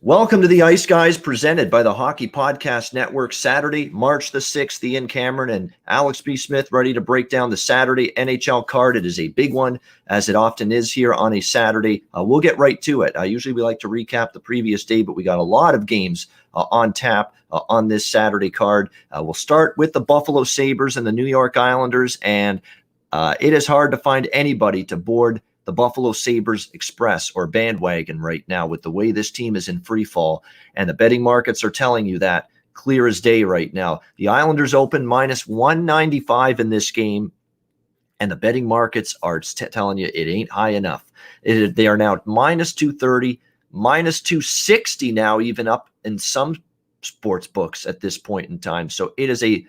Welcome to the Ice Guys, presented by the Hockey Podcast Network. Saturday, March the 6th, Ian Cameron and Alex B. Smith ready to break down the Saturday NHL card. It is a big one, as it often is here on a Saturday. We'll get right to it. Usually we like to recap the previous day, but we got a lot of games on tap on this Saturday card. We'll start with the Buffalo Sabres and the New York Islanders, and it is hard to find anybody to board the Buffalo Sabres Express or bandwagon right now with the way this team is in free fall, and the betting markets are telling you that clear as day right now. The Islanders open minus 195 in this game, and the betting markets are telling you it ain't high enough. They are now minus 230, minus 260 now, even up in some sports books at this point in time. So it is a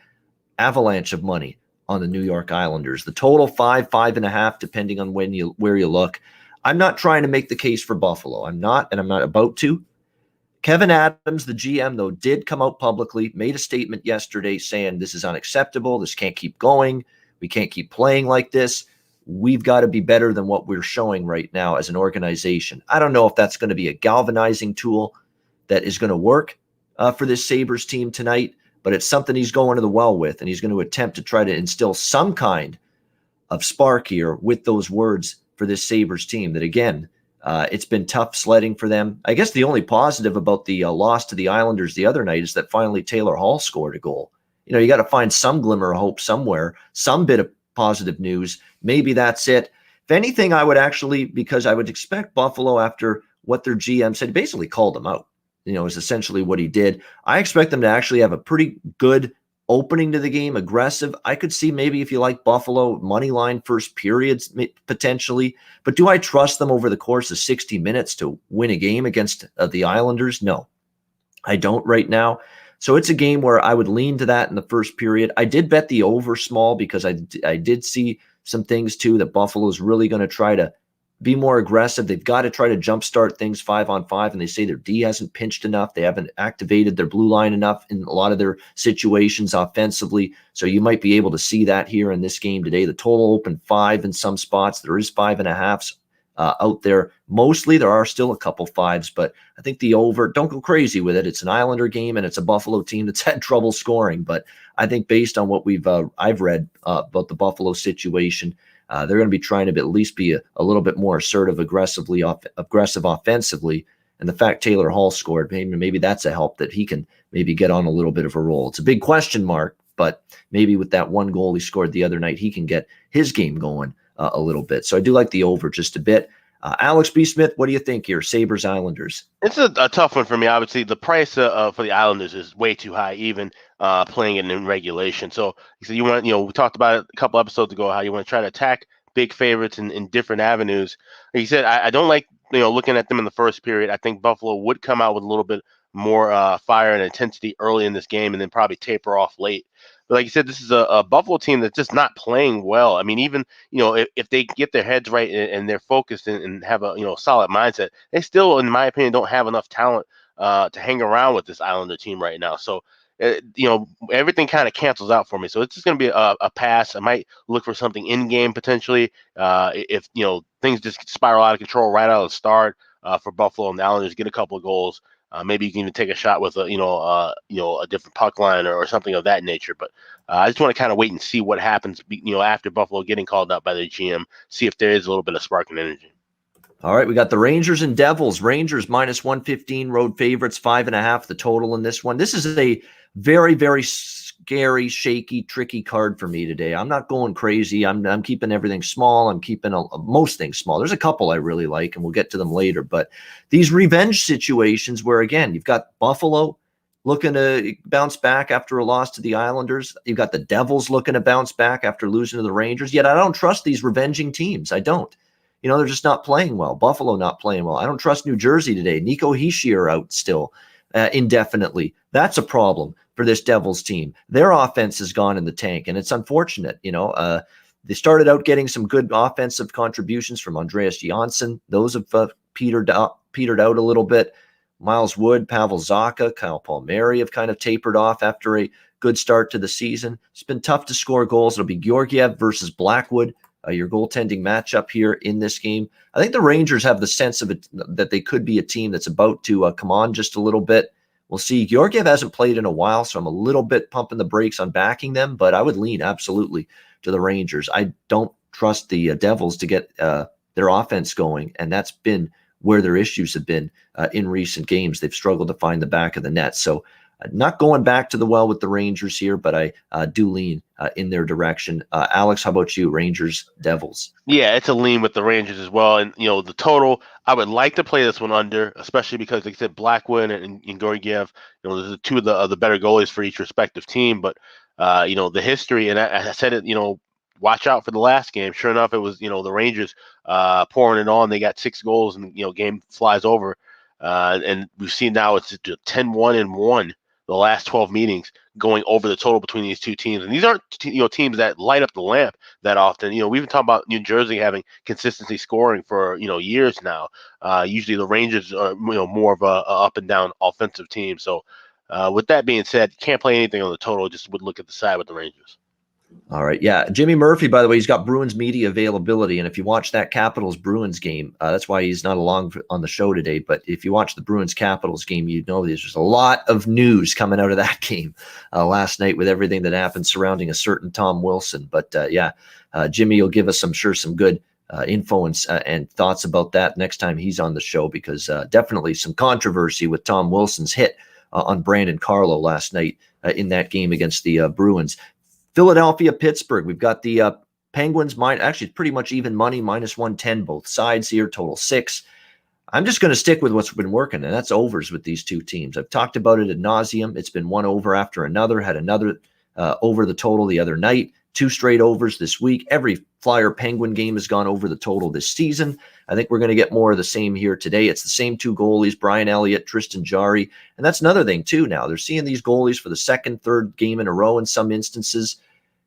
avalanche of money on the New York Islanders. The total 5.5, depending on where you look. I'm not trying to make the case for Buffalo. I'm not, and I'm not about to. Kevin Adams, the GM, though, did come out publicly, made a statement yesterday saying this is unacceptable. This can't keep going. We can't keep playing like this. We've got to be better than what we're showing right now as an organization. I don't know if that's going to be a galvanizing tool that is going to work for this Sabres team tonight, but it's something he's going to the well with, and he's going to attempt to try to instill some kind of spark here with those words for this Sabres team that, again, it's been tough sledding for them. I guess the only positive about the loss to the Islanders the other night is that finally Taylor Hall scored a goal. You know, you got to find some glimmer of hope somewhere, some bit of positive news. Maybe that's it. If anything, I would actually, because I would expect Buffalo, after what their GM said, basically called them out. You know, is essentially what he did. I expect them to actually have a pretty good opening to the game, aggressive. I could see maybe, if you like Buffalo, money line first periods potentially. But do I trust them over the course of 60 minutes to win a game against the Islanders? No, I don't right now. So it's a game where I would lean to that in the first period. I did bet the over small because I did see some things too that Buffalo's really going to try to be more aggressive. They've got to try to jumpstart things 5-on-5, and they say their D hasn't pinched enough. They haven't activated their blue line enough in a lot of their situations offensively. So you might be able to see that here in this game today. The total opened 5 in some spots. There is 5.5s out there. Mostly there are still a couple 5s, but I think the over, don't go crazy with it. It's an Islander game, and it's a Buffalo team that's had trouble scoring. But I think based on what I've read about the Buffalo situation, they're going to be trying to at least be a little bit more assertive, aggressive offensively. And the fact Taylor Hall scored, maybe that's a help that he can maybe get on a little bit of a roll. It's a big question mark, but maybe with that one goal he scored the other night, he can get his game going a little bit. So I do like the over just a bit. Alex B. Smith, what do you think here? Sabres, Islanders. It's a tough one for me. Obviously, the price for the Islanders is way too high, even playing it in regulation. So you want, we talked about it a couple episodes ago, how you want to try to attack big favorites in different avenues. Like you said, I don't like, looking at them in the first period. I think Buffalo would come out with a little bit more fire and intensity early in this game, and then probably taper off late. But like you said, this is a Buffalo team that's just not playing well. I mean, even, if they get their heads right and they're focused and have a, solid mindset, they still, in my opinion, don't have enough talent to hang around with this Islander team right now. So, everything kind of cancels out for me. So it's just going to be a pass. I might look for something in game potentially. If, things just spiral out of control right out of the start for Buffalo and the Islanders get a couple of goals. Maybe you can even take a shot with a different puck line or something of that nature. But I just want to kind of wait and see what happens, after Buffalo getting called out by the GM, see if there is a little bit of spark and energy. All right, we got the Rangers and Devils. Rangers minus 115, road favorites, 5.5 the total in this one. This is a very, very scary, shaky, tricky card for me today. I'm not going crazy. I'm keeping everything small. I'm keeping most things small. There's a couple I really like, and we'll get to them later. But these revenge situations where, again, you've got Buffalo looking to bounce back after a loss to the Islanders. You've got the Devils looking to bounce back after losing to the Rangers. Yet I don't trust these revenging teams. I don't. They're just not playing well. Buffalo not playing well. I don't trust New Jersey today. Nico Hischier out still indefinitely. That's a problem for this Devils team. Their offense has gone in the tank, and it's unfortunate. They started out getting some good offensive contributions from Andreas Johnsson. Those have petered out a little bit. Miles Wood, Pavel Zacha, Kyle Palmieri have kind of tapered off after a good start to the season. It's been tough to score goals. It'll be Georgiev versus Blackwood your goaltending matchup here in this game. I think the Rangers have the sense of it that they could be a team that's about to come on just a little bit. We'll see. Georgiev hasn't played in a while, so I'm a little bit pumping the brakes on backing them, but I would lean absolutely to the Rangers. I don't trust the Devils to get their offense going, and that's been where their issues have been in recent games. They've struggled to find the back of the net. So not going back to the well with the Rangers here, but I do lean in their direction. Alex, how about you? Rangers, Devils? Yeah, it's a lean with the Rangers as well. And, the total, I would like to play this one under, especially because, like I said, Blackwood and Georgiev, those are two of the better goalies for each respective team. But, the history, and I said it, watch out for the last game. Sure enough, it was, the Rangers pouring it on. They got 6 goals and, game flies over. And we've seen now it's 10-1-1 the last 12 meetings going over the total between these two teams. And these aren't, teams that light up the lamp that often. We've been talking about New Jersey having consistency scoring for, years now. Usually the Rangers are, more of a up and down offensive team. So with that being said, can't play anything on the total. Just would look at the side with the Rangers. All right. Yeah. Jimmy Murphy, by the way, he's got Bruins media availability. And if you watch that Capitals Bruins game, that's why he's not along on the show today. But if you watch the Bruins Capitals game, you'd know there's just a lot of news coming out of that game last night with everything that happened surrounding a certain Tom Wilson. But Jimmy will give us, I'm sure, some good info and thoughts about that next time he's on the show, because definitely some controversy with Tom Wilson's hit on Brandon Carlo last night in that game against the Bruins. Philadelphia, Pittsburgh. We've got the Penguins, actually pretty much even money, -110 both sides here, total 6. I'm just going to stick with what's been working, and that's overs with these two teams. I've talked about it ad nauseum. It's been one over after another, had another over the total the other night, 2 straight overs this week. Every Flyer Penguin game has gone over the total this season. I think we're going to get more of the same here today. It's the same 2 goalies, Brian Elliott, Tristan Jarry. And that's another thing, too, now. They're seeing these goalies for the second, third game in a row in some instances.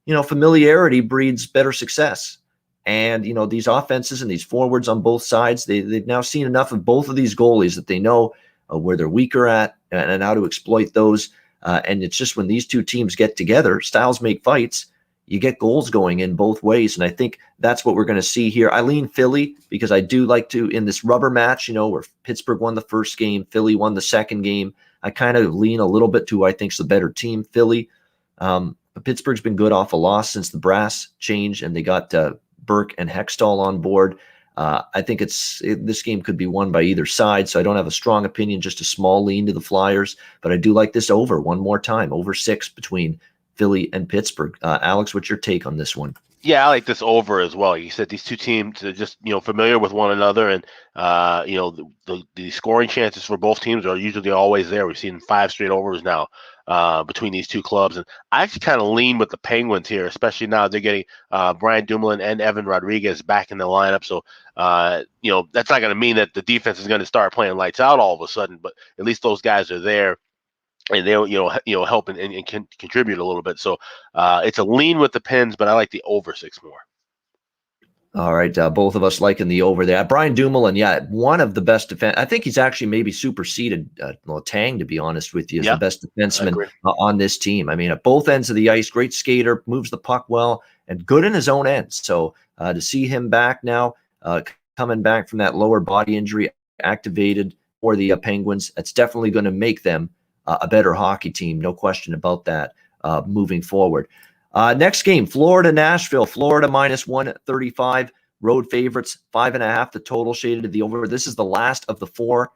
Familiarity breeds better success. And, these offenses and these forwards on both sides, they've now seen enough of both of these goalies that they know where they're weaker at and how to exploit those. And it's just when these two teams get together, styles make fights. You get goals going in both ways. And I think that's what we're going to see here. I lean Philly because I do like to, in this rubber match, where Pittsburgh won the first game, Philly won the second game. I kind of lean a little bit to who I think's the better team, Philly. But Pittsburgh's been good off a loss since the brass change, and they got Burke and Hextall on board. I think this game could be won by either side, so I don't have a strong opinion, just a small lean to the Flyers. But I do like this over one more time, over 6 between Philly and Pittsburgh. Alex, what's your take on this one? Yeah, I like this over as well. You said these two teams are just familiar with one another, and the scoring chances for both teams are usually always there. We've seen 5 straight overs now between these two clubs, and I actually kind of lean with the Penguins here, especially now they're getting Brian Dumoulin and Evan Rodriguez back in the lineup. So that's not going to mean that the defense is going to start playing lights out all of a sudden, but at least those guys are there. And they'll help and can contribute a little bit. So it's a lean with the Pens, but I like the over 6 more. All right, both of us liking the over there. Brian Dumoulin, one of the best defense. I think he's actually maybe superseded Tang, to be honest with you, as the best defenseman on this team. I mean, at both ends of the ice, great skater, moves the puck well, and good in his own end. So to see him back now, coming back from that lower body injury, activated for the Penguins, that's definitely going to make them a better hockey team, no question about that, moving forward. Next game, Florida, Nashville. Florida -135, road favorites, 5.5. The total shaded to the over. This is the last of the 4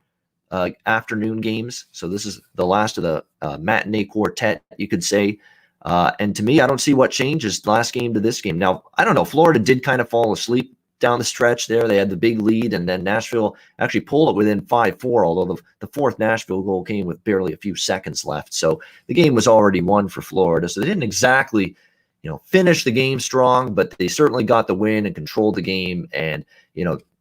afternoon games. So this is the last of the matinee quartet, you could say. And to me, I don't see what changes last game to this game. Now, I don't know. Florida did kind of fall asleep down the stretch there. They had the big lead, and then Nashville actually pulled it within 5-4, although the 4th Nashville goal came with barely a few seconds left. So the game was already won for Florida. So they didn't exactly, finish the game strong, but they certainly got the win and controlled the game and,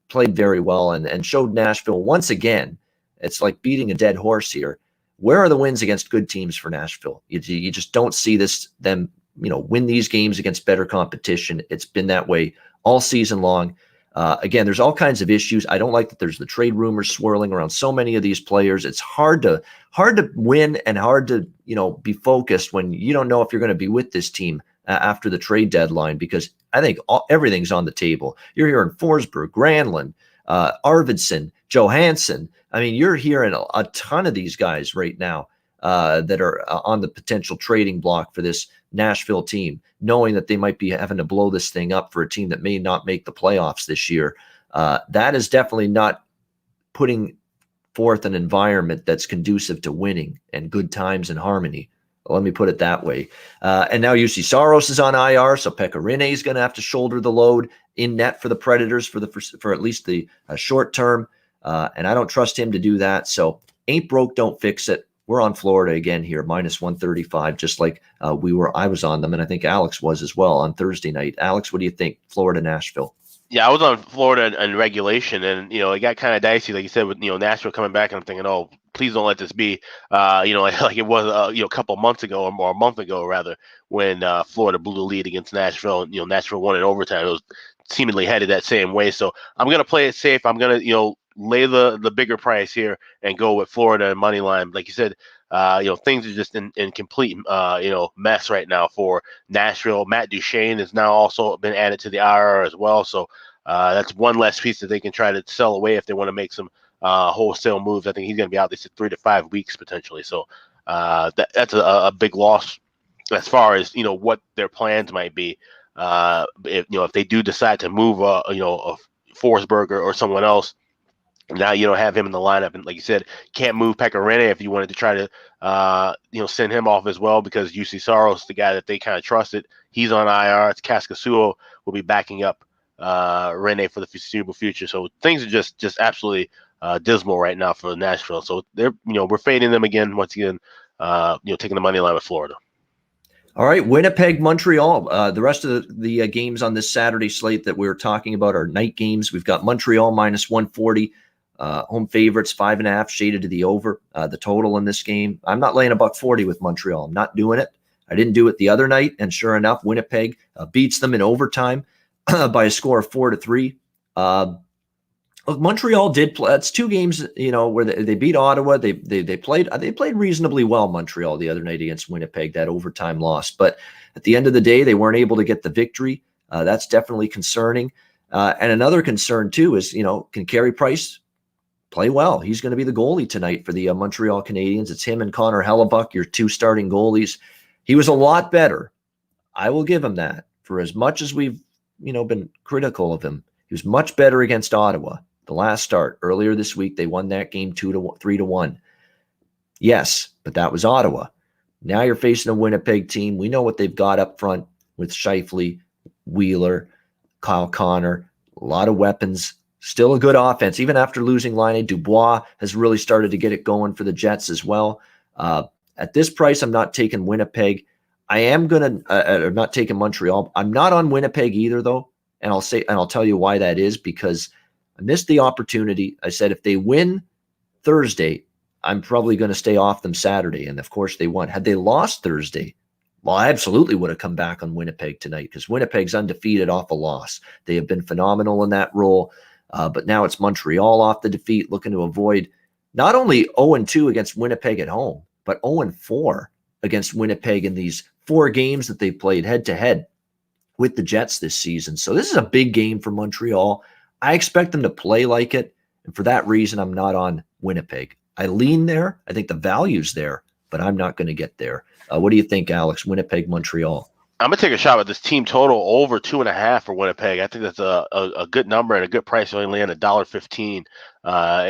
played very well and showed Nashville once again. It's like beating a dead horse here. Where are the wins against good teams for Nashville? You just don't see them, win these games against better competition. It's been that way all season long. Again, there's all kinds of issues. I don't like that there's the trade rumors swirling around so many of these players. It's hard to win and hard to, be focused when you don't know if you're going to be with this team after the trade deadline, because I think everything's on the table. You're hearing Forsberg, Granlund, Arvidsson, Johansson. I mean, you're hearing a ton of these guys right now that are on the potential trading block for this Nashville team, knowing that they might be having to blow this thing up for a team that may not make the playoffs this year. That is definitely not putting forth an environment that's conducive to winning and good times and harmony. Let me put it that way. And now UC Saros is on IR, so Pekka Rinne is going to have to shoulder the load in net for the Predators for at least the short term. And I don't trust him to do that. So ain't broke, don't fix it. We're on Florida again here, minus 135, just like I was on them, and I think Alex was as well on Thursday night. Alex, what do you think? Florida, Nashville. Yeah, I was on Florida in regulation, and it got kind of dicey, like you said, with Nashville coming back, and I'm thinking, oh, please don't let this be, like it was, a couple months ago or a month ago rather, when Florida blew the lead against Nashville, and Nashville won in overtime. It was seemingly headed that same way, so I'm gonna play it safe. I'm gonna lay the bigger price here and go with Florida and money line. Like you said, things are just in complete mess right now for Nashville. Matt Duchene has now also been added to the IR as well, so that's one less piece that they can try to sell away if they want to make some wholesale moves. I think he's going to be out. They said 3 to 5 weeks potentially, so that's a big loss as far as what their plans might be. If they do decide to move a Forsberg or someone else. Now you don't have him in the lineup, and like you said, can't move Pekka Rinne if you wanted to try to, send him off as well, because UC Saros, the guy that they kind of trusted, he's on IR. It's Kaskasuo will be backing up Rinne for the foreseeable future. So things are just absolutely dismal right now for Nashville. So they're we're fading them again once again. Taking the money line with Florida. All right, Winnipeg, Montreal. The rest of the games on this Saturday slate that we were talking about are night games. We've got Montreal minus 140. Home favorites, 5.5, shaded to the over. The total in this game, I'm not laying $1.40 with Montreal. I'm not doing it. I didn't do it the other night, and sure enough, Winnipeg beats them in overtime by a score of 4-3. Look, Montreal did play. That's two games, where they beat Ottawa. They played reasonably well, Montreal, the other night against Winnipeg, that overtime loss. But at the end of the day, they weren't able to get the victory. That's definitely concerning. And another concern too is, can Carey Price play well? He's going to be the goalie tonight for the Montreal Canadiens. It's him and Connor Hellebuck, your two starting goalies. He was a lot better. I will give him that. For as much as we've, been critical of him, he was much better against Ottawa. The last start earlier this week, they won that game 3-1. Yes, but that was Ottawa. Now you're facing a Winnipeg team. We know what they've got up front with Scheifele, Wheeler, Kyle Connor, a lot of weapons. Still a good offense. Even after losing Laine, Dubois has really started to get it going for the Jets as well. At this price, I'm not taking Winnipeg. I am going to not taking Montreal. I'm not on Winnipeg either, though. And I'll tell you why that is, because I missed the opportunity. I said if they win Thursday, I'm probably going to stay off them Saturday. And of course they won. Had they lost Thursday, well, I absolutely would have come back on Winnipeg tonight, because Winnipeg's undefeated off a loss. They have been phenomenal in that role. But now it's Montreal off the defeat, looking to avoid not only 0-2 against Winnipeg at home, but 0-4 against Winnipeg in these 4 games that they've played head-to-head with the Jets this season. So this is a big game for Montreal. I expect them to play like it, and for that reason, I'm not on Winnipeg. I lean there. I think the value's there, but I'm not going to get there. What do you think, Alex? Winnipeg, Montreal. I'm gonna take a shot with this team total over 2.5 for Winnipeg. I think that's a good number and a good price. You only land $1.15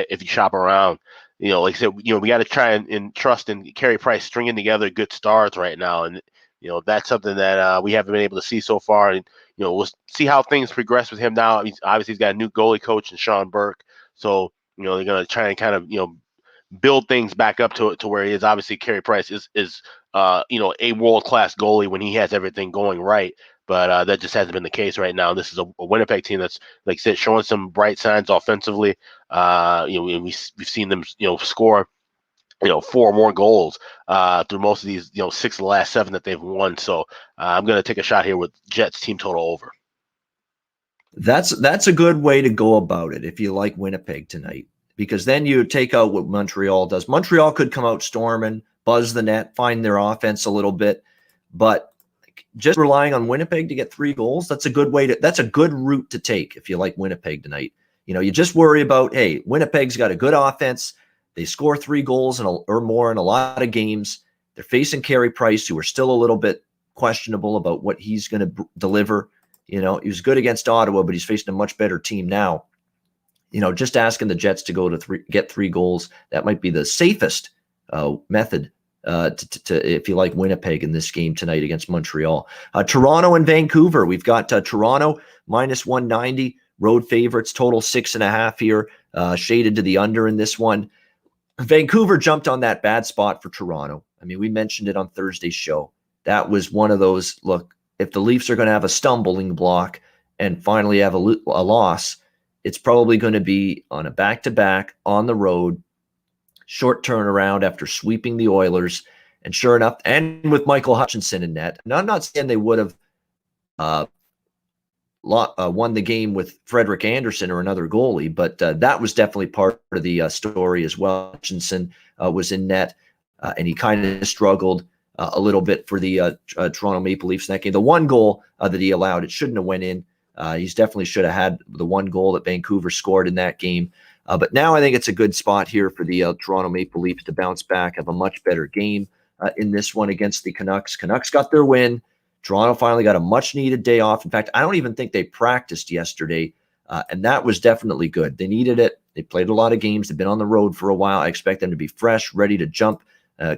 if you shop around. Like I said, we got to try and trust and Carey Price stringing together good starts right now, and that's something that we haven't been able to see so far. And we'll see how things progress with him now. He's got a new goalie coach in Sean Burke, so they're gonna try and kind of build things back up to where he is. Obviously, Carey Price is a world-class goalie when he has everything going right, but that just hasn't been the case right now. This is a Winnipeg team that's, like I said, showing some bright signs offensively. We've seen them, score, 4 more goals through most of these, 6 of the last 7 that they've won. So I'm going to take a shot here with Jets team total over. That's a good way to go about it if you like Winnipeg tonight, because then you take out what Montreal does. Montreal could come out storming, buzz the net, find their offense a little bit, but just relying on Winnipeg to get 3 goals, that's a good route to take if you like Winnipeg tonight. You just worry about, hey, Winnipeg's got a good offense. They score 3 goals or more in a lot of games. They're facing Carey Price, who are still a little bit questionable about what he's going to deliver. He was good against Ottawa, but he's facing a much better team now. Just asking the Jets to go to get 3 goals, that might be the safest method to if you like Winnipeg in this game tonight against Montreal. Toronto and Vancouver. We've got Toronto minus 190, road favorites, total 6.5 here, shaded to the under in this one. Vancouver jumped on that bad spot for Toronto. I mean, we mentioned it on Thursday's show. That was one of those, look, if the Leafs are going to have a stumbling block and finally have a loss, it's probably going to be on a back-to-back on the road, short turnaround after sweeping the Oilers. And sure enough, and with Michael Hutchinson in net. Now, I'm not saying they would have won the game with Frederik Andersen or another goalie, but that was definitely part of the story as well. Hutchinson was in net, and he kind of struggled a little bit for the Toronto Maple Leafs in that game. The one goal that he allowed, it shouldn't have went in. He's definitely should have had the one goal that Vancouver scored in that game. But now I think it's a good spot here for the Toronto Maple Leafs to bounce back, have a much better game in this one against the Canucks. Canucks got their win. Toronto finally got a much-needed day off. In fact, I don't even think they practiced yesterday, and that was definitely good. They needed it. They played a lot of games. They've been on the road for a while. I expect them to be fresh, ready to jump,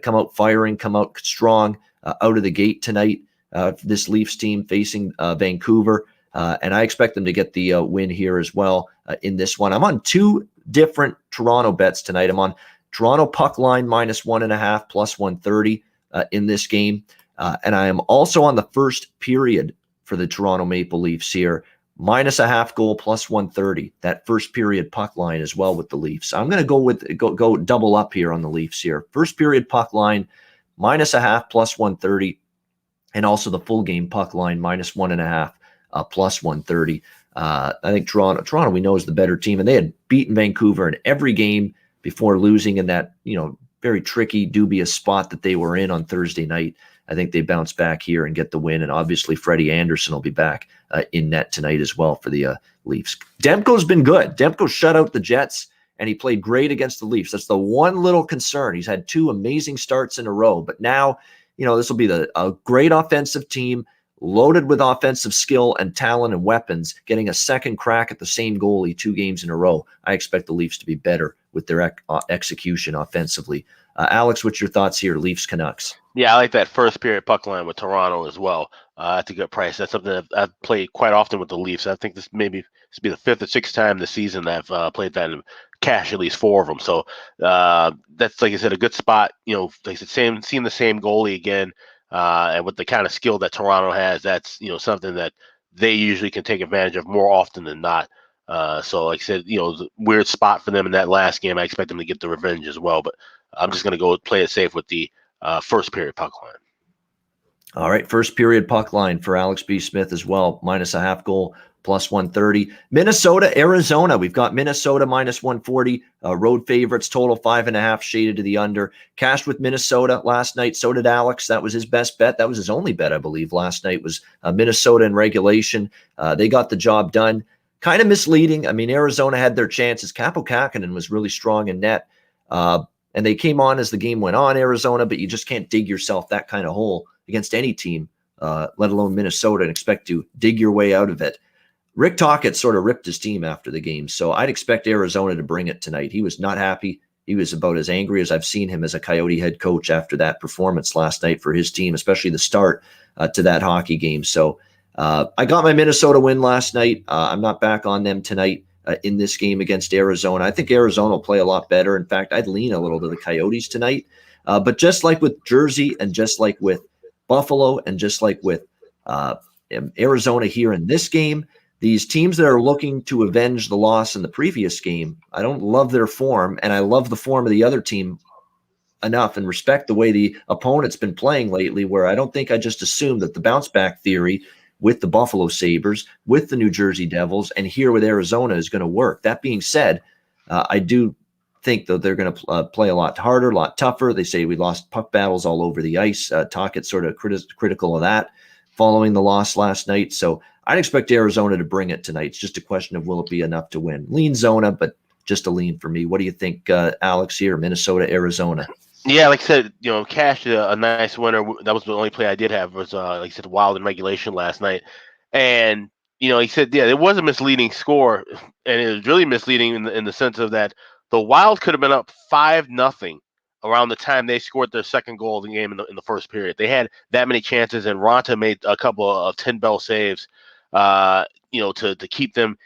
come out firing, come out strong out of the gate tonight. This Leafs team facing Vancouver. And I expect them to get the win here as well in this one. I'm on 2 different Toronto bets tonight. I'm on Toronto puck line minus 1.5 plus 130 in this game. And I am also on the first period for the Toronto Maple Leafs here, minus a half goal plus 130. That first period puck line as well with the Leafs. I'm going to go double up here on the Leafs here. First period puck line minus a half plus 130, and also the full game puck line minus 1.5. Plus 130. I think Toronto we know is the better team, and they had beaten Vancouver in every game before losing in that very tricky, dubious spot that they were in on Thursday night. I think they bounce back here and get the win, and obviously Freddie Andersen will be back in net tonight as well for the Leafs. Demko's been good. Demko shut out the Jets, and he played great against the Leafs. That's the one little concern. He's had 2 amazing starts in a row, but now this will be a great offensive team, loaded with offensive skill and talent and weapons, getting a second crack at the same goalie 2 games in a row. I expect the Leafs to be better with their execution offensively. Alex, what's your thoughts here, Leafs Canucks? Yeah, I like that first period puck line with Toronto as well. That's a good price. That's something that I've played quite often with the Leafs. I think this will be the 5th or 6th time this season that I've played that and cashed at least 4 of them. So that's, like I said, a good spot. Like I said, seeing the same goalie again. And with the kind of skill that Toronto has, that's something that they usually can take advantage of more often than not. So like I said, the weird spot for them in that last game. I expect them to get the revenge as well. But I'm just going to go play it safe with the first period puck line. All right, first period puck line for Alex B. Smith as well, minus a half goal, plus 130. Minnesota, Arizona. We've got Minnesota minus 140, road favorites, total 5.5, shaded to the under. Cashed with Minnesota last night. So did Alex. That was his best bet. That was his only bet, I believe, last night was Minnesota in regulation. They got the job done. Kind of misleading. I mean, Arizona had their chances. Kaapo Kähkönen was really strong in net. And they came on as the game went on, Arizona, but you just can't dig yourself that kind of hole against any team, let alone Minnesota, and expect to dig your way out of it. Rick Tocchet sort of ripped his team after the game, so I'd expect Arizona to bring it tonight. He was not happy. He was about as angry as I've seen him as a Coyote head coach after that performance last night for his team, especially the start to that hockey game. So I got my Minnesota win last night. I'm not back on them tonight in this game against Arizona. I think Arizona will play a lot better. In fact, I'd lean a little to the Coyotes tonight. But just like with Jersey and just like with Buffalo and just like with Arizona here in this game, these teams that are looking to avenge the loss in the previous game, I don't love their form, and I love the form of the other team enough and respect the way the opponent's been playing lately, where I don't think I just assume that the bounce back theory with the Buffalo Sabres, with the New Jersey Devils, and here with Arizona is going to work. That being said, I do think that they're going to play a lot harder, a lot tougher. They say we lost puck battles all over the ice. Tocchet's sort of critical of that following the loss last night. So I'd expect Arizona to bring it tonight. It's just a question of will it be enough to win. Lean Zona, but just a lean for me. What do you think, Alex, here, Minnesota, Arizona? Yeah, like I said, cashed a nice winner. That was the only play I did have was, like I said, Wild in regulation last night. And, he said, yeah, it was a misleading score. And it was really misleading in the sense of that the Wild could have been up 5-0 around the time they scored their second goal of the game in the first period. They had that many chances, and Ronta made a couple of 10-bell saves, to keep them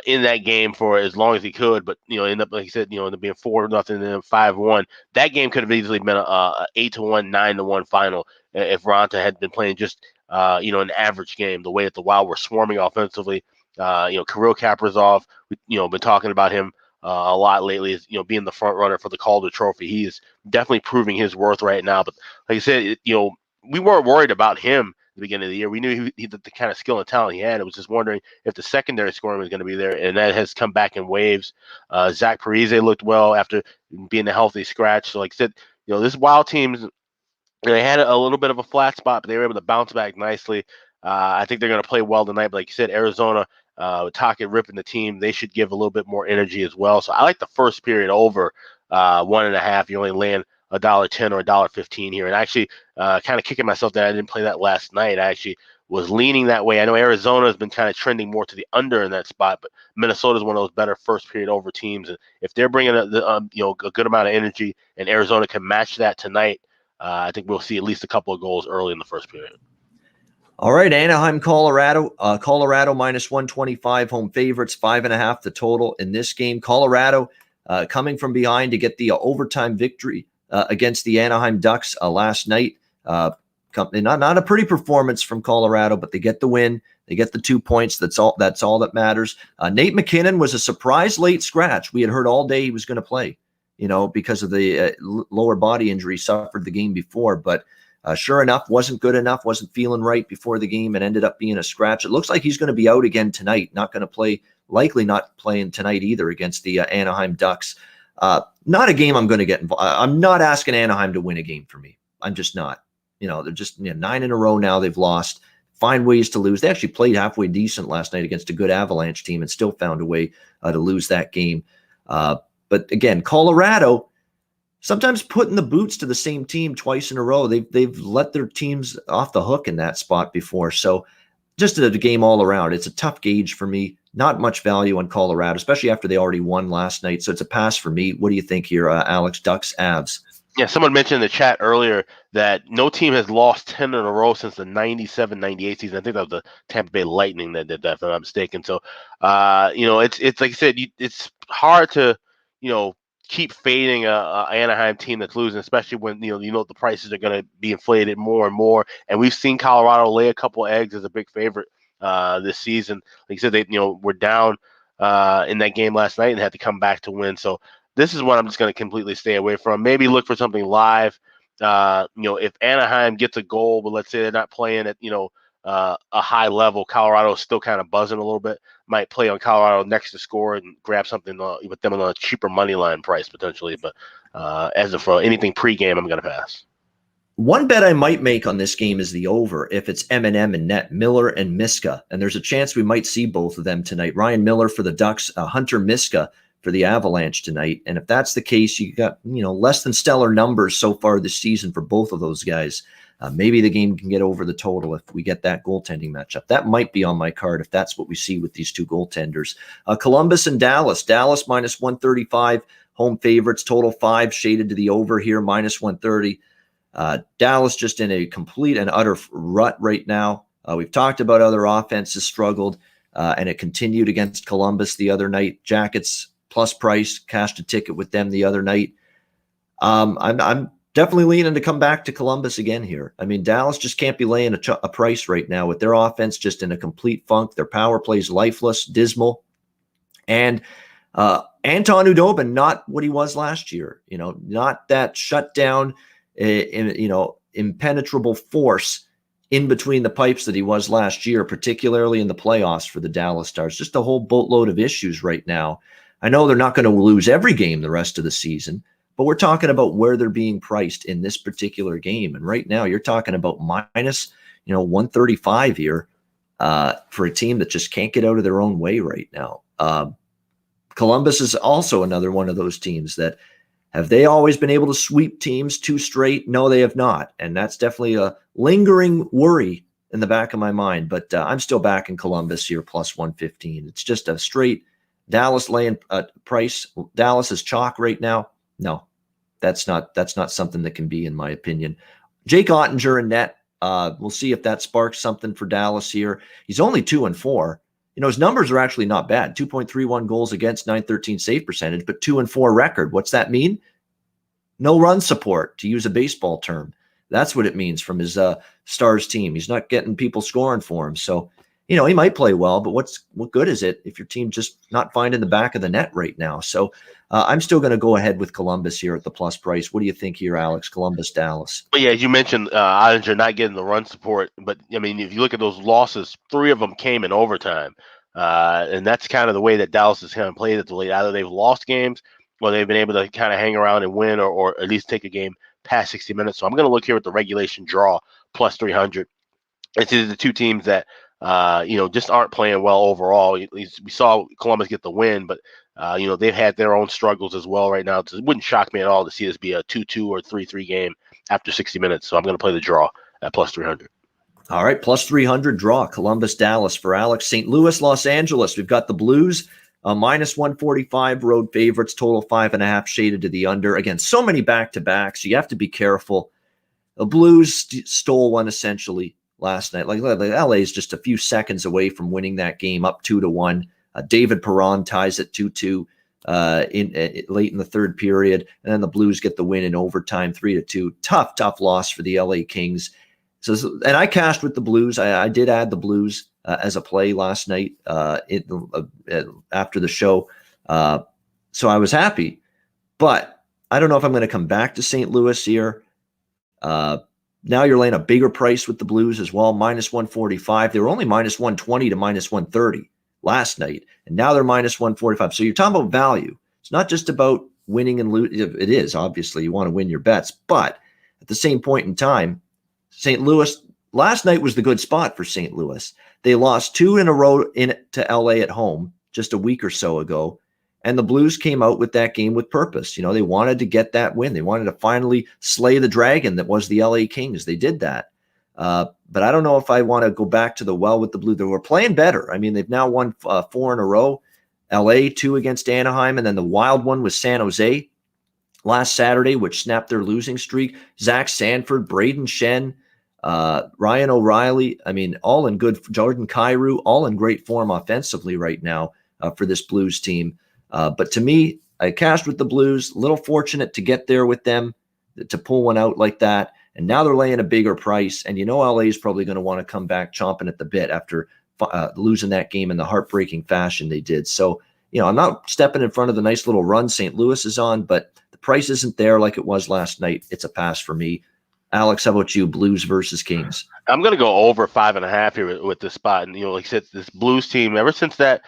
in that game for as long as he could, but end up, like you said, end up being 4-0 and then 5-1. That game could have easily been a 8-1, 9-1 final if Ronta had been playing just an average game. The way that the Wild were swarming offensively, Kirill Kaprizov, been talking about him a lot lately, is being the front runner for the Calder Trophy. He is definitely proving his worth right now. But like I said, we weren't worried about him the beginning of the year. We knew he the kind of skill and talent he had. I was just wondering if the secondary scoring was going to be there, and that has come back in waves. Zach Parise looked well after being a healthy scratch. So like I said, this Wild teams, they had a little bit of a flat spot, but they were able to bounce back nicely. I think they're going to play well tonight. But like you said, Arizona, with Tocchet ripping the team, they should give a little bit more energy as well. So I like the first period over 1.5. You only land $1.10 or $1.15 here. And actually, kind of kicking myself that I didn't play that last night. I actually was leaning that way. I know Arizona has been kind of trending more to the under in that spot, but Minnesota is one of those better first period over teams. And if they're bringing a good amount of energy, and Arizona can match that tonight, I think we'll see at least a couple of goals early in the first period. All right, Anaheim, Colorado. Colorado minus 125 home favorites, 5.5 the total in this game. Colorado coming from behind to get the overtime victory against the Anaheim Ducks last night. Not a pretty performance from Colorado, but they get the win. They get the 2 points. That's all that matters. Nate McKinnon was a surprise late scratch. We had heard all day he was going to play, because of the lower body injury he suffered the game before. But sure enough, wasn't good enough, wasn't feeling right before the game, and ended up being a scratch. It looks like he's going to be out again tonight, not going to play, likely not playing tonight either against the Anaheim Ducks. Not a game I'm going to get involved. I'm not asking Anaheim to win a game for me. I'm just not. They're just 9 in a row now they've lost. Find ways to lose. They actually played halfway decent last night against a good Avalanche team and still found a way to lose that game. But again, Colorado, sometimes putting the boots to the same team twice in a row. They've let their teams off the hook in that spot before. So just a game all around. It's a tough gauge for me. Not much value on Colorado, especially after they already won last night. So it's a pass for me. What do you think here, Alex? Ducks, Avs? Yeah, someone mentioned in the chat earlier that no team has lost 10 in a row since the 97-98 season. I think that was the Tampa Bay Lightning that did that, if I'm not mistaken. So, it's like I said, it's hard to, keep fading a Anaheim team that's losing, especially when the prices are going to be inflated more and more. And we've seen Colorado lay a couple eggs as a big favorite this season. Like you said, they were down in that game last night and had to come back to win. So this is one I'm just going to completely stay away from. Maybe look for something live. If Anaheim gets a goal, but let's say they're not playing at a high level, Colorado is still kind of buzzing a little bit. Might play on Colorado next to score and grab something with them on a cheaper money line price potentially. But as of anything pregame, I'm going to pass. One bet I might make on this game is the over if it's M&M and net, Miller and Miska. And there's a chance we might see both of them tonight. Ryan Miller for the Ducks, Hunter Miska for the Avalanche tonight. And if that's the case, you got, less than stellar numbers so far this season for both of those guys. Maybe the game can get over the total if we get that goaltending matchup. That might be on my card if that's what we see with these two goaltenders. Columbus and Dallas. Dallas minus 135, home favorites, total 5, shaded to the over here, minus 130. Dallas just in a complete and utter rut right now. We've talked about other offenses struggled, and it continued against Columbus the other night. Jackets plus price, cashed a ticket with them the other night. I'm definitely leaning to come back to Columbus again here. I mean, Dallas just can't be laying a price right now with their offense just in a complete funk. Their power plays lifeless, dismal. And Anton Udobin, not what he was last year, not that shutdown, impenetrable force in between the pipes that he was last year, particularly in the playoffs for the Dallas Stars. Just a whole boatload of issues right now. I know they're not going to lose every game the rest of the season, but we're talking about where they're being priced in this particular game. And right now you're talking about minus, 135 here for a team that just can't get out of their own way right now. Columbus is also another one of those teams that have they always been able to sweep teams 2 straight? No, they have not. And that's definitely a lingering worry in the back of my mind. But I'm still back in Columbus here, plus 115. It's just a straight Dallas laying price. Dallas is chalk right now. No, that's not something that can be, in my opinion. Jake Ottinger in net. We'll see if that sparks something for Dallas here. He's only 2-4. His numbers are actually not bad. 2.31 goals against, .913 save percentage, but 2-4 record. What's that mean? No run support, to use a baseball term. That's what it means from his Stars team. He's not getting people scoring for him. So, he might play well, but what good is it if your team just not finding the back of the net right now? So I'm still going to go ahead with Columbus here at the plus price. What do you think here, Alex? Columbus, Dallas. Well, yeah, as you mentioned, Ottinger not getting the run support, but I mean, if you look at those losses, 3 of them came in overtime, and that's kind of the way that Dallas has kind of played it. Either they've lost games, or they've been able to kind of hang around and win, or at least take a game past 60 minutes. So I'm going to look here at the regulation draw plus 300. It's either the two teams that just aren't playing well overall. At least we saw Columbus get the win, but they've had their own struggles as well right now. So it wouldn't shock me at all to see this be a 2-2 or 3-3 game after 60 minutes. So I'm going to play the draw at plus 300. All right, plus 300 draw. Columbus, Dallas for Alex. St. Louis, Los Angeles. We've got the Blues, minus 145 road favorites, total 5.5 shaded to the under. Again, so many back-to-backs. So you have to be careful. The Blues stole one essentially last night. Like LA is just a few seconds away from winning that game up 2-1. David Perron ties it 2-2 late in the third period, and then the Blues get the win in overtime 3-2. Tough loss for the LA Kings. So, and I cashed with the Blues. I did add the Blues as a play last night after the show, so I was happy. But I don't know if I'm going to come back to St. Louis here. Now you're laying a bigger price with the Blues as well, minus 145. They were only minus 120 to minus 130 last night, and now they're minus 145. So you're talking about value. It's not just about winning and losing. It is, obviously, you want to win your bets. But at the same point in time, St. Louis, last night was the good spot for St. Louis. They lost 2 in a row to LA at home just a week or so ago. And the Blues came out with that game with purpose. They wanted to get that win. They wanted to finally slay the dragon that was the LA Kings. They did that. But I don't know if I want to go back to the well with the Blues. They were playing better. I mean, they've now won 4 in a row. LA 2 against Anaheim, and then the wild one was San Jose last Saturday, which snapped their losing streak. Zach Sanford, Braden Shen, Ryan O'Reilly. I mean, all in good. Jordan Kyrou, all in great form offensively right now for this Blues team. But to me, I cashed with the Blues. A little fortunate to get there with them, to pull one out like that. And now they're laying a bigger price. And LA is probably going to want to come back chomping at the bit after losing that game in the heartbreaking fashion they did. So, I'm not stepping in front of the nice little run St. Louis is on, but the price isn't there like it was last night. It's a pass for me. Alex, how about you? Blues versus Kings. I'm going to go over 5.5 here with this spot. And, like I said, this Blues team, ever since that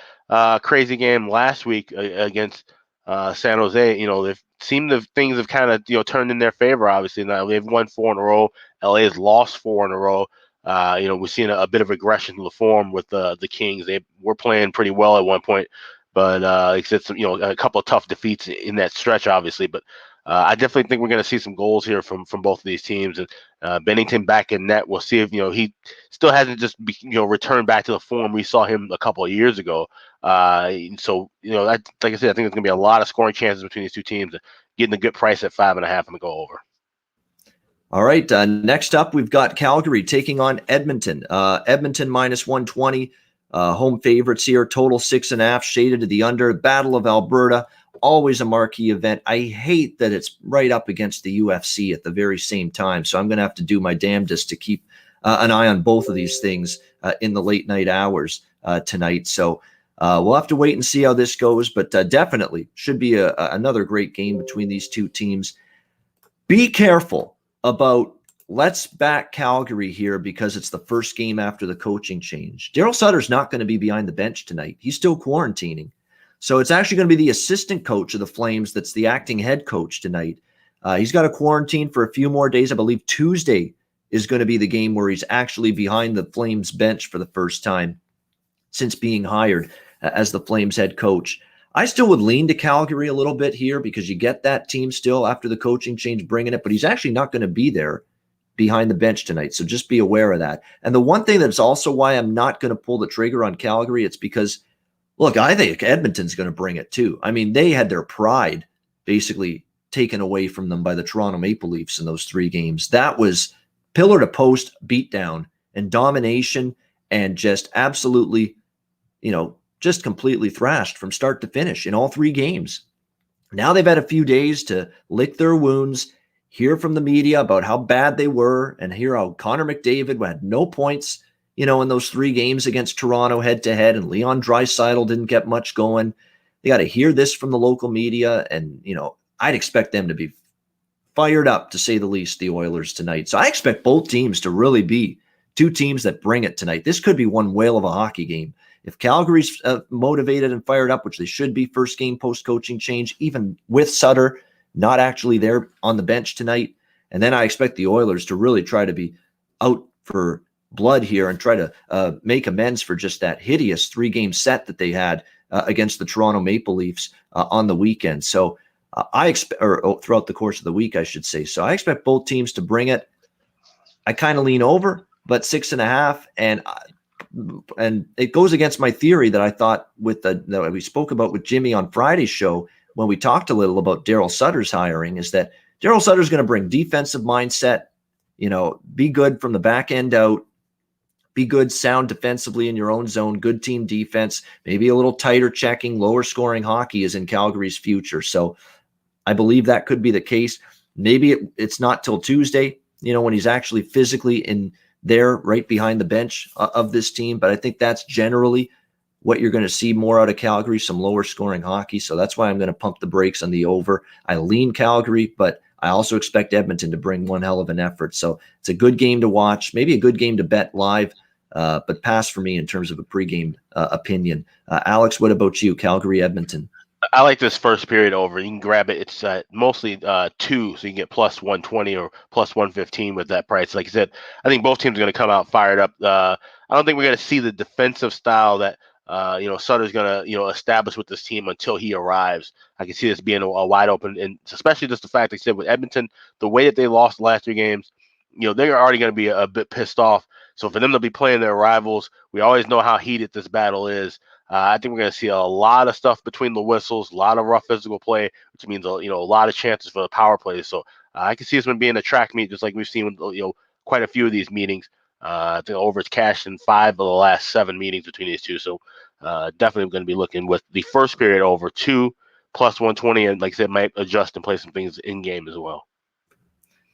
crazy game last week against San Jose, they've seemed things have kind of, turned in their favor, obviously. Now they've won 4 in a row. LA has lost 4 in a row. We're seeing a bit of regression to the form with the Kings. They were playing pretty well at one point, but it's a couple of tough defeats in that stretch, obviously. But I definitely think we're going to see some goals here from both of these teams. And Bennington back in net. We'll see if he still hasn't just returned back to the form we saw him a couple of years ago. So like I said, I think there's going to be a lot of scoring chances between these two teams. Getting a good price at 5.5, I'm going to go over. All right. Next up, we've got Calgary taking on Edmonton. Edmonton minus 120. Home favorites here. Total 6.5 shaded to the under. Battle of Alberta. Always a marquee event. I hate that it's right up against the UFC at the very same time. So I'm going to have to do my damnedest to keep an eye on both of these things in the late night hours tonight. So we'll have to wait and see how this goes, but definitely should be another great game between these two teams. Be careful about let's back Calgary here because it's the first game after the coaching change. Daryl Sutter's not going to be behind the bench tonight. He's still quarantining. So it's actually going to be the assistant coach of the Flames that's the acting head coach tonight. He's got to quarantine for a few more days. I believe Tuesday is going to be the game where he's actually behind the Flames bench for the first time since being hired as the Flames head coach. I still would lean to Calgary a little bit here because you get that team still after the coaching change bringing it, but he's actually not going to be there behind the bench tonight. So just be aware of that. And the one thing that's also why I'm not going to pull the trigger on Calgary, it's because, look, I think Edmonton's going to bring it too. I mean, they had their pride basically taken away from them by the Toronto Maple Leafs in those 3 games. That was pillar to post beatdown and domination and just absolutely, just completely thrashed from start to finish in all 3 games. Now they've had a few days to lick their wounds, hear from the media about how bad they were, and hear how Connor McDavid had no points, in those 3 games against Toronto head-to-head, and Leon Draisaitl didn't get much going. They got to hear this from the local media, and, I'd expect them to be fired up, to say the least, the Oilers tonight. So I expect both teams to really be 2 teams that bring it tonight. This could be one whale of a hockey game. If Calgary's motivated and fired up, which they should be, first game post-coaching change, even with Sutter not actually there on the bench tonight, and then I expect the Oilers to really try to be out for blood here and try to make amends for just that hideous 3-game set that they had against the Toronto Maple Leafs on the weekend. So I expect, or throughout the course of the week, I should say. So I expect both teams to bring it. I kind of lean over, but 6.5, and it goes against my theory that I thought that we spoke about with Jimmy on Friday's show when we talked a little about Daryl Sutter's hiring, is that Daryl Sutter's going to bring defensive mindset, be good from the back end out, be good sound defensively in your own zone, good team defense, maybe a little tighter checking, lower scoring hockey is in Calgary's future. So I believe that could be the case. Maybe it's not till Tuesday, when he's actually physically in there right behind the bench of this team. But I think that's generally what you're going to see more out of Calgary, some lower scoring hockey. So that's why I'm going to pump the brakes on the over. I lean Calgary, but I also expect Edmonton to bring one hell of an effort. So it's a good game to watch, maybe a good game to bet live, but pass for me in terms of a pregame opinion. Alex, what about you? Calgary, Edmonton. I like this first period over. You can grab it. It's mostly 2, so you can get plus 120 or plus 115 with that price. Like I said, I think both teams are going to come out fired up. I don't think we're going to see the defensive style that Sutter's going to establish with this team until he arrives. I can see this being a wide open, and especially just the fact, like I said, with Edmonton, the way that they lost the last 3 games, they're already going to be a bit pissed off. So for them to be playing their rivals, we always know how heated this battle is. I think we're going to see a lot of stuff between the whistles, a lot of rough physical play, which means a lot of chances for the power plays. So I can see this one being a track meet, just like we've seen with quite a few of these meetings. I think over it's cashed in 5 of the last 7 meetings between these two. So definitely going to be looking with the first period over 2 plus 120, and like I said, might adjust and play some things in game as well.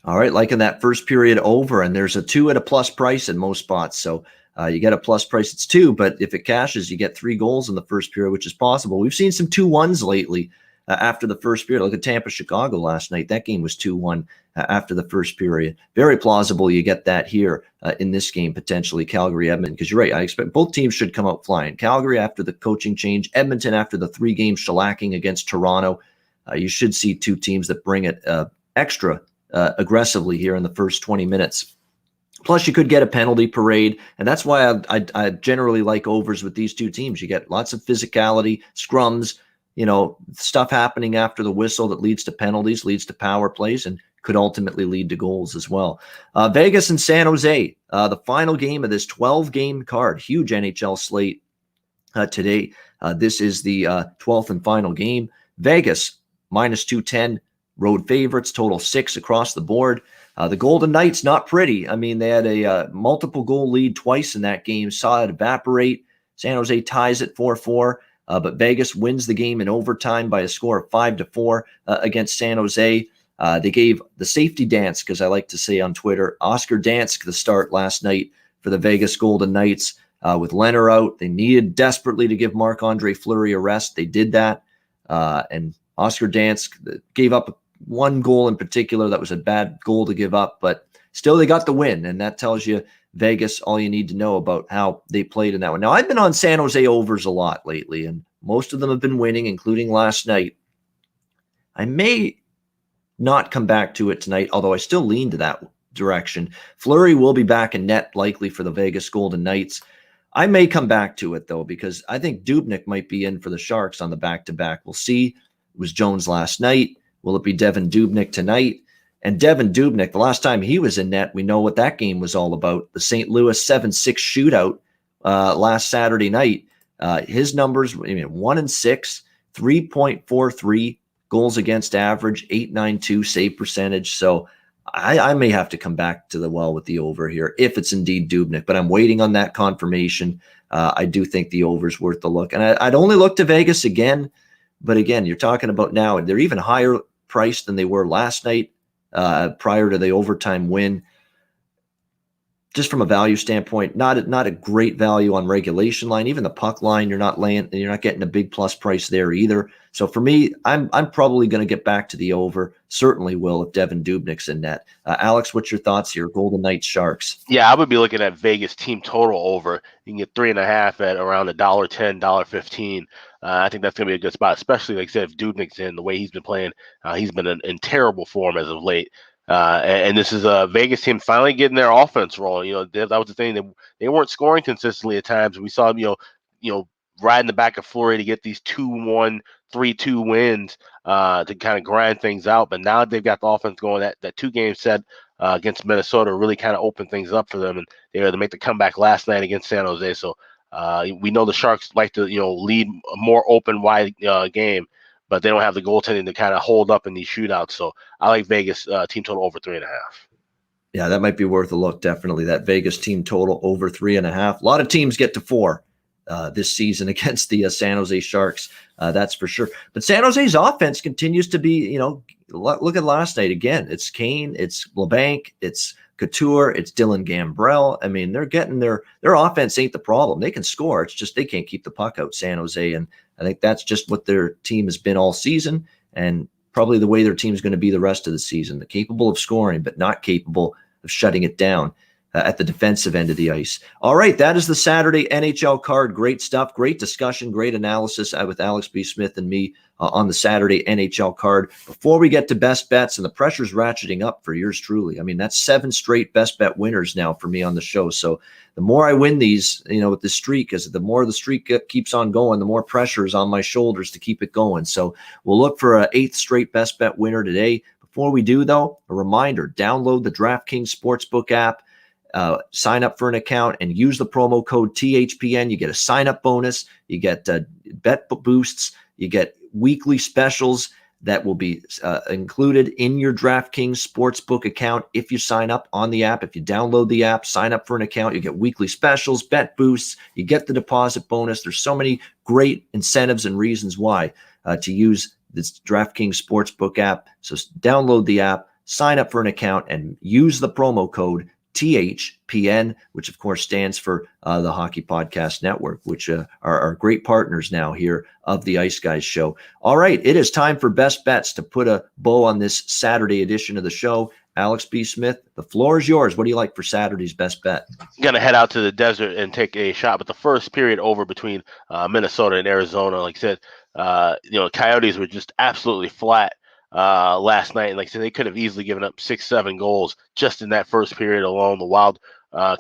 All right, liking that first period over, and there's a 2 at a plus price in most spots. So you get a plus price, it's 2, but if it cashes, you get 3 goals in the first period, which is possible. We've seen some 2-1s lately after the first period. Look at Tampa-Chicago last night. That game was 2-1 after the first period. Very plausible you get that here in this game, potentially Calgary-Edmonton, because you're right. I expect both teams should come out flying. Calgary after the coaching change, Edmonton after the 3-game shellacking against Toronto. You should see 2 teams that bring it extra aggressively here in the first 20 minutes. Plus, you could get a penalty parade, and that's why I generally like overs with these 2 teams. You get lots of physicality, scrums, stuff happening after the whistle that leads to penalties, leads to power plays, and could ultimately lead to goals as well. Vegas and San Jose, the final game of this 12-game card, huge NHL slate today. This is the 12th and final game. Vegas, minus 210, road favorites, total 6 across the board. The Golden Knights, not pretty. I mean, they had a multiple goal lead twice in that game, saw it evaporate. San Jose ties it 4-4, but Vegas wins the game in overtime by a score of 5-4 against San Jose. They gave the safety dance, because I like to say on Twitter, Oscar Dansk the start last night for the Vegas Golden Knights. With Leonard out, they needed desperately to give Marc-Andre Fleury a rest. They did that, and Oscar Dansk gave up 1 goal in particular that was a bad goal to give up, but still they got the win, and that tells you Vegas all you need to know about how they played in that one. Now, I've been on San Jose overs a lot lately, and most of them have been winning, including last night. I may not come back to it tonight, although I still lean to direction. Fleury will be back in net likely for the Vegas Golden Knights. I may come back to it, though, because I think Dubnyk might be in for the Sharks on the back-to-back. We'll see. It was Jones last night. Will it be Devan Dubnyk tonight? And Devan Dubnyk, the last time he was in net, we know what that game was all about. The St. Louis 7-6 shootout last Saturday night. His numbers, 1-6, 3.43 goals against average, 8.92 save percentage. So I may have to come back to the well with the over here if it's indeed Dubnyk, but I'm waiting on that confirmation. I do think the over is worth the look. And I'd only look to Vegas again, but again, you're talking about now, they're even higher priced than they were last night prior to the overtime win. Just from a value standpoint, not a great value on regulation line. Even the puck line, you're not getting a big plus price there either. So for me, I'm probably going to get back to the over. Certainly will if Devan Dubnyk's in net. Alex, what's your thoughts here? Golden Knights Sharks. Yeah, I would be looking at Vegas team total over. You can get 3.5 at around $1.10, $1.15. I think that's going to be a good spot, especially like I said, if Dubnyk's in the way he's been playing. He's been in terrible form as of late. And this is a Vegas team finally getting their offense rolling. That was the thing. They weren't scoring consistently at times. We saw them, riding the back of Fleury to get these 2-1, 3-2 wins to kind of grind things out. But now they've got the offense going. That 2-game set against Minnesota really kind of opened things up for them, and they were able to make the comeback last night against San Jose. So we know the Sharks like to lead a more open, wide game, but they don't have the goaltending to kind of hold up in these shootouts. So I like Vegas team total over 3.5. Yeah, that might be worth a look. Definitely that Vegas team total over 3.5. A lot of teams get to 4 this season against the San Jose Sharks. That's for sure. But San Jose's offense continues to be, look at last night again. It's Kane, it's LeBanc, it's Couture, it's Dylan Gambrell. I mean, they're getting their offense ain't the problem. They can score. It's just they can't keep the puck out, San Jose. And I think that's just what their team has been all season, and probably the way their team is going to be the rest of the season. They're capable of scoring, but not capable of shutting it down at the defensive end of the ice. All right, that is the Saturday NHL card. Great stuff, great discussion, great analysis with Alex B. Smith and me on the Saturday NHL card. Before we get to best bets, and the pressure's ratcheting up for yours truly. I mean, that's 7 straight best bet winners now for me on the show. So the more I win these, with the streak, as the more the streak keeps on going, the more pressure is on my shoulders to keep it going. So we'll look for an 8th straight best bet winner today. Before we do, though, a reminder, download the DraftKings Sportsbook app. Sign up for an account and use the promo code THPN. You get a sign-up bonus. You get bet boosts. You get weekly specials that will be included in your DraftKings Sportsbook account if you sign up on the app. If you download the app, sign up for an account, you get weekly specials, bet boosts. You get the deposit bonus. There's so many great incentives and reasons why to use this DraftKings Sportsbook app. So download the app, sign up for an account, and use the promo code THPN, which of course stands for the Hockey Podcast Network, which are our great partners now here of the Ice Guys show. All right, it is time for best bets to put a bow on this Saturday edition of the show. Alex B. Smith, the floor is yours. What do you like for Saturday's best bet? I'm going to head out to the desert and take a shot with the first period over between Minnesota and Arizona. Like I said, Coyotes were just absolutely flat last night. And like I said, they could have easily given up 6-7 goals just in that first period alone. The Wild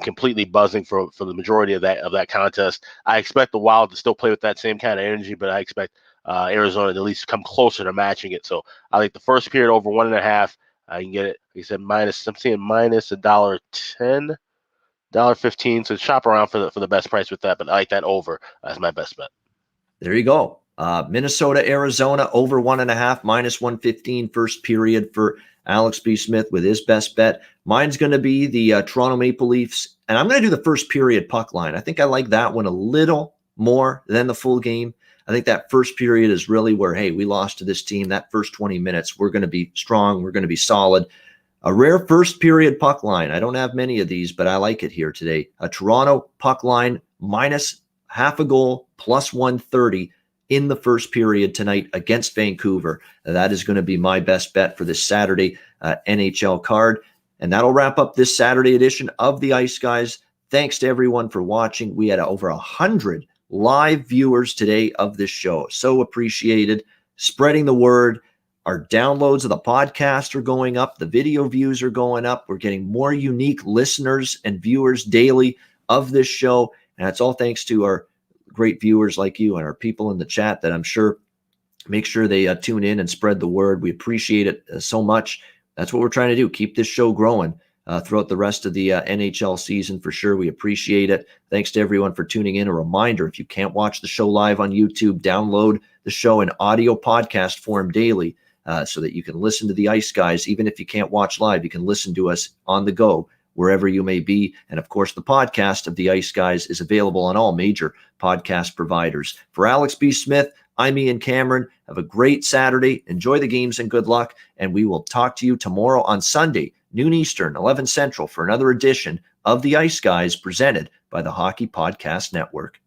completely buzzing for the majority of that contest. I expect the Wild to still play with that same kind of energy, but I expect Arizona to at least come closer to matching it. So I like the first period over 1.5. You can get it, like I said, I'm seeing minus $1.10, $1.15. So shop around for the best price with that, but I like that over as my best bet. There you go. Minnesota, Arizona, over 1.5, minus 115 first period for Alex B. Smith with his best bet. Mine's going to be the Toronto Maple Leafs, and I'm going to do the first period puck line. I think I like that one a little more than the full game. I think that first period is really where, hey, we lost to this team. That first 20 minutes, we're going to be strong. We're going to be solid. A rare first period puck line. I don't have many of these, but I like it here today. A Toronto puck line minus half a goal plus 130 in the first period tonight against Vancouver. That is going to be my best bet for this Saturday NHL card. And that'll wrap up this Saturday edition of the Ice Guys. Thanks to everyone for watching. We had over 100 live viewers today of this show. So appreciated. Spreading the word Our downloads of the podcast are going up. The video views are going up. We're getting more unique listeners and viewers daily of this show. And it's all thanks to our great viewers like you and our people in the chat that I'm sure make sure they tune in and spread the word. We appreciate it so much. That's what we're trying to do. Keep this show growing throughout the rest of the NHL season for sure. We appreciate it. Thanks to everyone for tuning in. A reminder, if you can't watch the show live on YouTube, download the show in audio podcast form daily so that you can listen to the Ice Guys. Even if you can't watch live, you can listen to us on the go wherever you may be. And of course, the podcast of the Ice Guys is available on all major podcast providers. For Alex B. Smith, I'm Ian Cameron. Have a great Saturday. Enjoy the games and good luck. And we will talk to you tomorrow on Sunday, noon Eastern, 11 Central, for another edition of the Ice Guys presented by the Hockey Podcast Network.